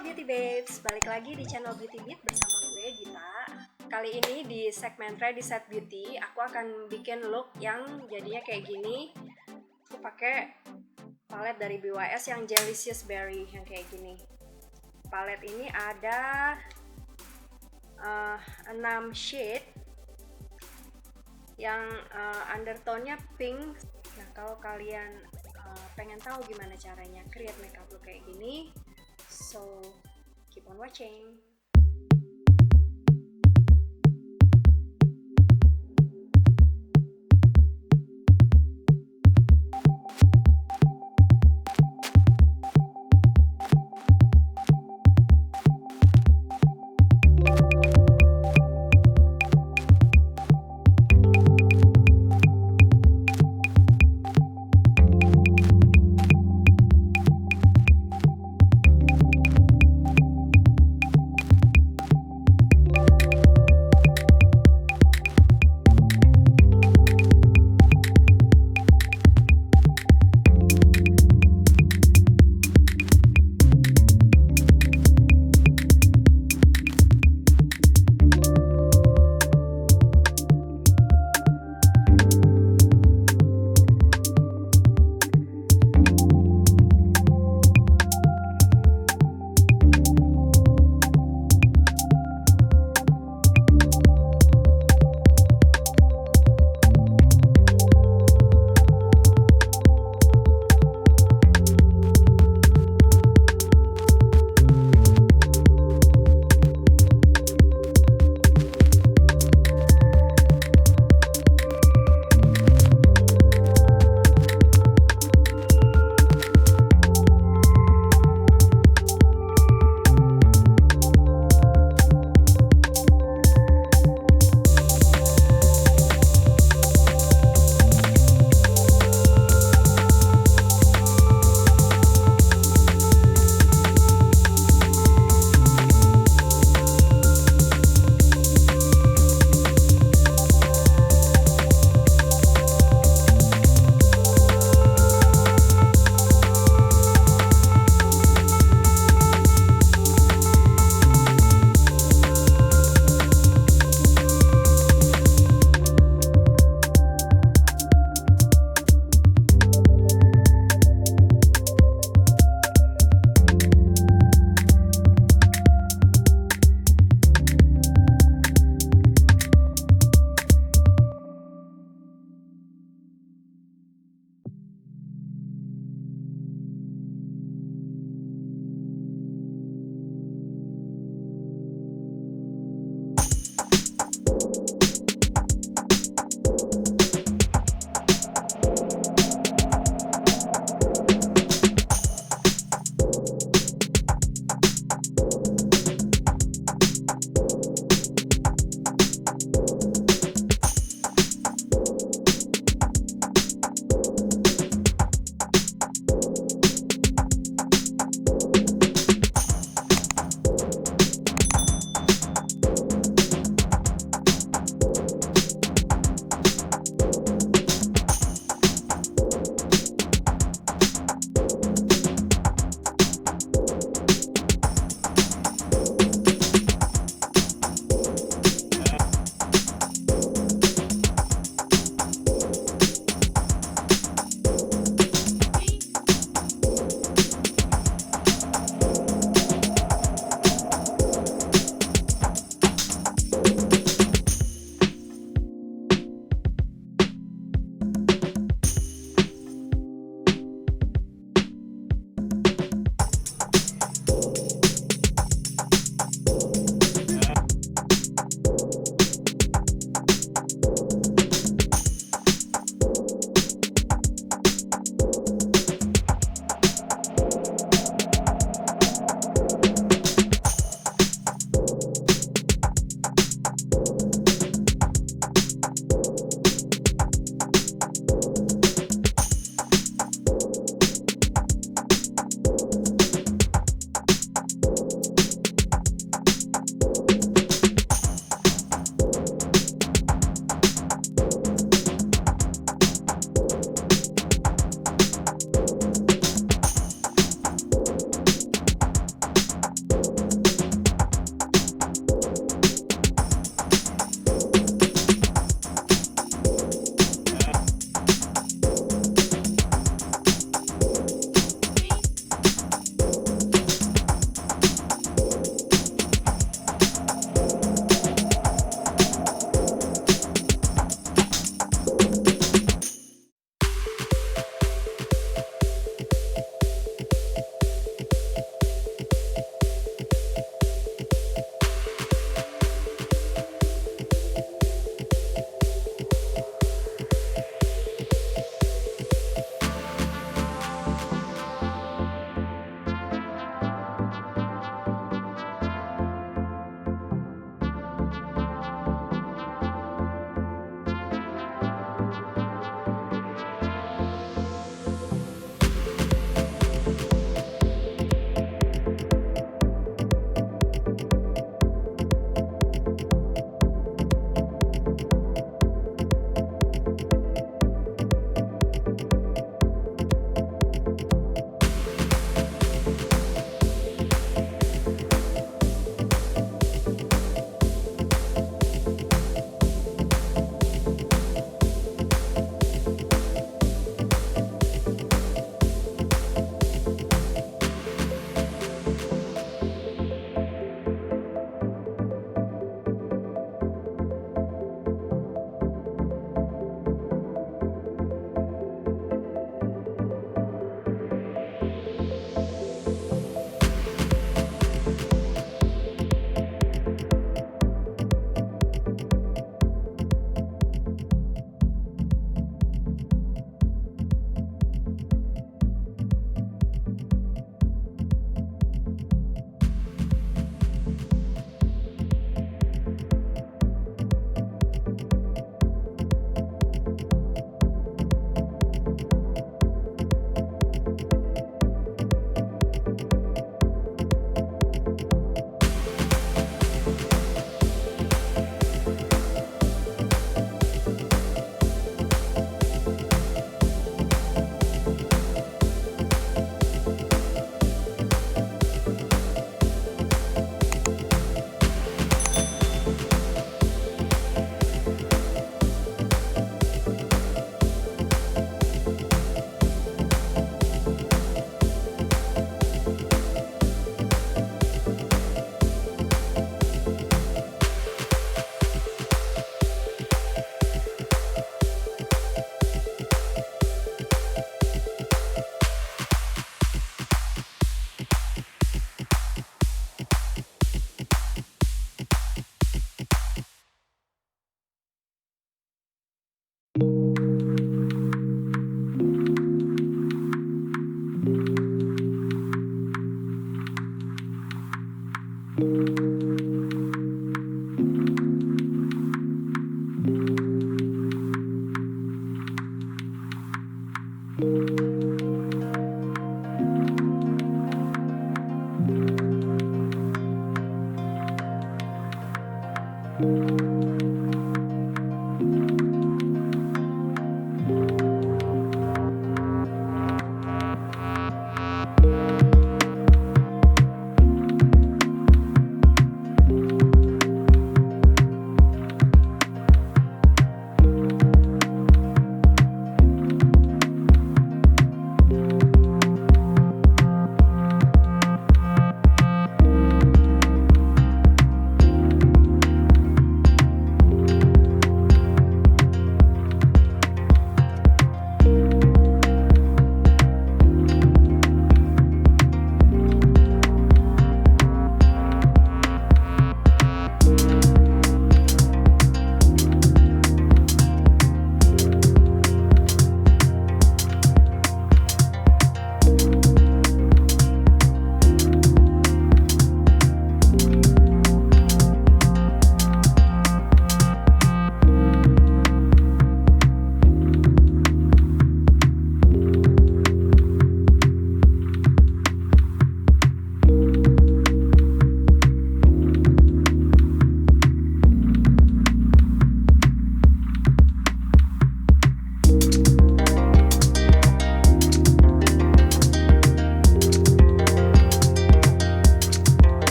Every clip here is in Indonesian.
BeautyBabes, balik lagi di channel BeautyBeat bersama gue Dita. Kali ini di segmen ReadySetBeauty aku akan bikin look yang jadinya kayak gini. Aku pakai palet dari BYS yang Jellylicious berry yang kayak gini. Palet ini ada 6 shade yang undertone-nya pink. Nah, kalau kalian pengen tahu gimana caranya create makeup look kayak gini, so keep on watching.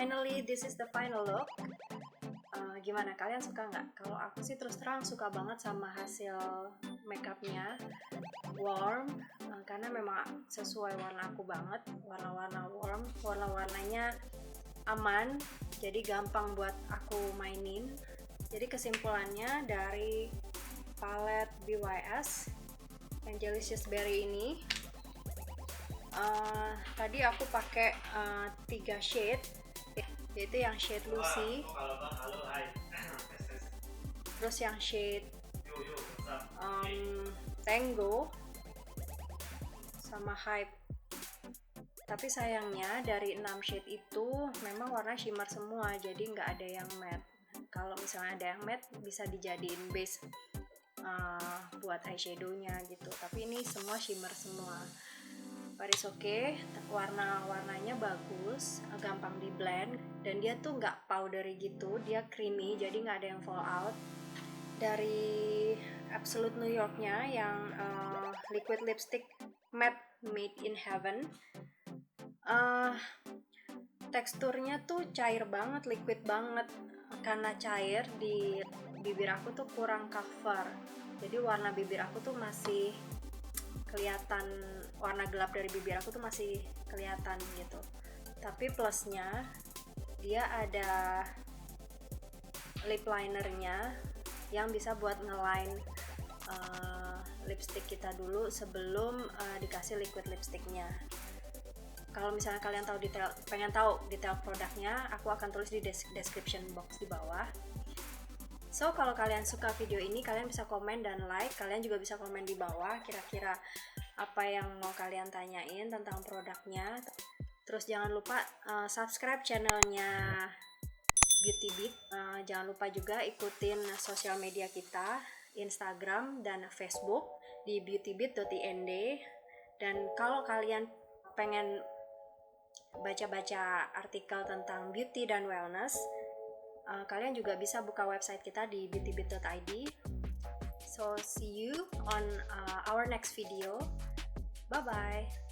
finally this is the final look. Gimana, kalian suka nggak? Kalau aku sih terus terang suka banget sama hasil makeupnya, warm, karena memang sesuai warna aku banget, warna-warna warm, warna-warnanya aman, jadi gampang buat aku mainin. Jadi kesimpulannya dari palet BYS yang Jellylicious Berry ini, tadi aku pakai 3 shade, yaitu yang shade Lucy, terus yang shade Tango, sama Hype. Tapi sayangnya dari 6 shade itu memang warna shimmer semua, jadi nggak ada yang matte. Kalau misalnya ada yang matte bisa dijadiin base buat eyeshadownya gitu, tapi ini semua shimmer semua. But it's okay, warna-warnanya bagus, gampang di blend, dan dia tuh nggak powdery gitu, dia creamy, jadi nggak ada yang fall out. Dari Absolute New Yorknya yang liquid lipstick matte made in heaven, teksturnya tuh cair banget, liquid banget. Karena cair, di bibir aku tuh kurang cover, jadi warna bibir aku tuh masih kelihatan, warna gelap dari bibir aku tuh masih kelihatan gitu. Tapi plusnya dia ada lip linernya yang bisa buat ngeline lipstick kita dulu sebelum dikasih liquid lipsticknya. Kalau misalnya kalian pengen tahu detail produknya, aku akan tulis di description box di bawah. So, kalau kalian suka video ini, kalian bisa komen dan like. Kalian juga bisa komen di bawah kira-kira apa yang mau kalian tanyain tentang produknya. Terus jangan lupa subscribe channelnya BeautyBeat. Jangan lupa juga ikutin sosial media kita, Instagram dan Facebook di beautybeat.ind. Dan kalau kalian pengen baca-baca artikel tentang beauty dan wellness, kalian juga bisa buka website kita di beautybeat.id. So see you on our next video. Bye bye.